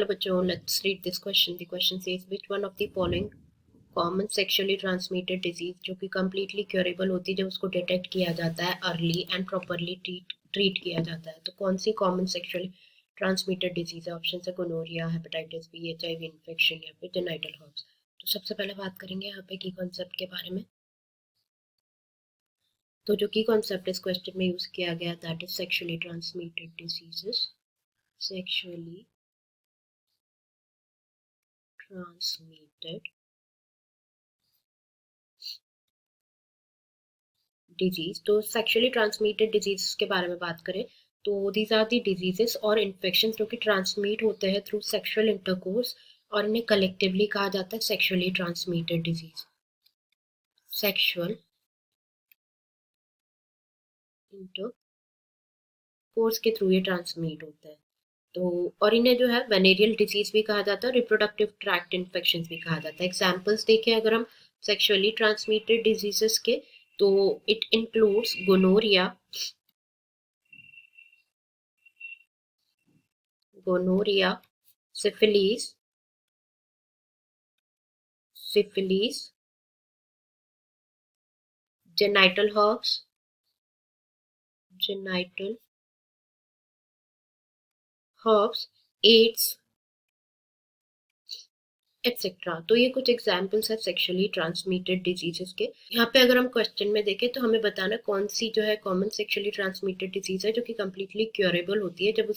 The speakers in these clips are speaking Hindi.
Hello बच्चों, let's read this question. The question says which one of the following common sexually transmitted disease जो कि कम्प्लीटली क्योरेबल होती है जब उसको डिटेक्ट किया जाता है अर्ली एंड प्रॉपरली ट्रीट किया जाता है, तो कौन सी कॉमन सेक्सुअली ट्रांसमिटेड डिजीज है? ऑप्शन है gonorrhoea, hepatitis B, HIV infection या फिर जेनिटल हर्ब्स। तो सबसे पहले बात करेंगे यहाँ पे की कॉन्सेप्ट के बारे में। तो जो की कॉन्सेप्ट इस क्वेश्चन में यूज किया गया that is sexually transmitted diseases, sexually transmitted disease. तो सेक्सुअली ट्रांसमिटेड डिजीज के बारे में बात करें तो दीज आर दी डिजीजेस और इन्फेक्शन जो कि ट्रांसमिट होते हैं थ्रू सेक्सुअल इंटरकोर्स और इन्हें कलेक्टिवली कहा जाता है sexually transmitted disease. Sexual intercourse के थ्रू ये ट्रांसमिट होते हैं। तो और इन्हें जो है वेनेरियल डिजीज भी कहा जाता है, रिप्रोडक्टिव ट्रैक्ट इन्फेक्शन भी कहा जाता है। एग्जाम्पल्स देखें अगर हम सेक्सुअली ट्रांसमिटेड डिजीजेस के, तो it includes gonorrhoea, syphilis, genital herpes, AIDS, etcetera. तो ये कुछ एग्जाम्पल्स है सेक्सुअली ट्रांसमिटेड डिजीजेस के। यहाँ पे अगर हम क्वेश्चन में देखें तो हमें बताना कौन सी जो है कॉमन सेक्सुअली ट्रांसमिटेड डिजीज है जो कि कम्प्लीटली क्योरेबल होती है जब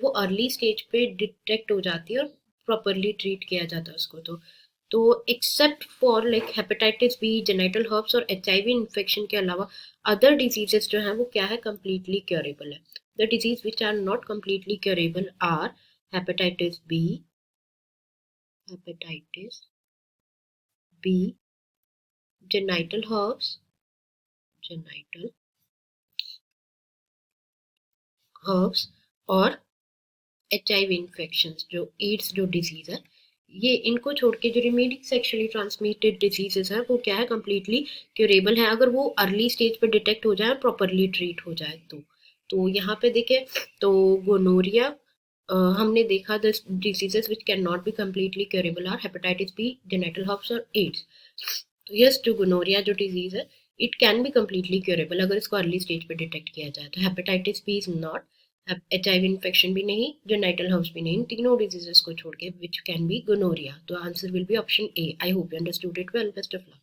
वो अर्ली स्टेज पे डिटेक्ट हो जाती है और प्रॉपरली ट्रीट किया जाता है उसको। तो except for like hepatitis B, genital herbs और HIV इन्फेक्शन के अलावा अदर डिजीजेस जो है वो क्या है, कम्प्लीटली क्योरेबल है। The disease which are not completely curable are hepatitis B, genital herbs और HIV इन्फेक्शंस जो एड्स जो डिजीज है, ये इनको छोड़ के जो रिमेनिंग सेक्सुअली ट्रांसमिटेड डिजीजेस है वो क्या है, कम्प्लीटली क्यूरेबल है अगर वो अर्ली स्टेज पे डिटेक्ट हो जाए, प्रॉपरली ट्रीट हो जाए। तो यहाँ पे देखें तो गोनोरिया हमने देखा the diseases which can not be completely curable are hepatitis B, genital herbs और एड्स। तो यस, जो गोनोरिया जो डिजीज है it can be completely curable अगर इसको अर्ली स्टेज पे डिटेक्ट किया जाए। तो hepatitis B is not, HIV infection भी नहीं, जेनिटल हर्ब्स भी नहीं, तीनों डिजीजेस को छोड़ के विच कैन बी गोनोरिया। तो answer will be option A. I hope you understood it well. Best of luck.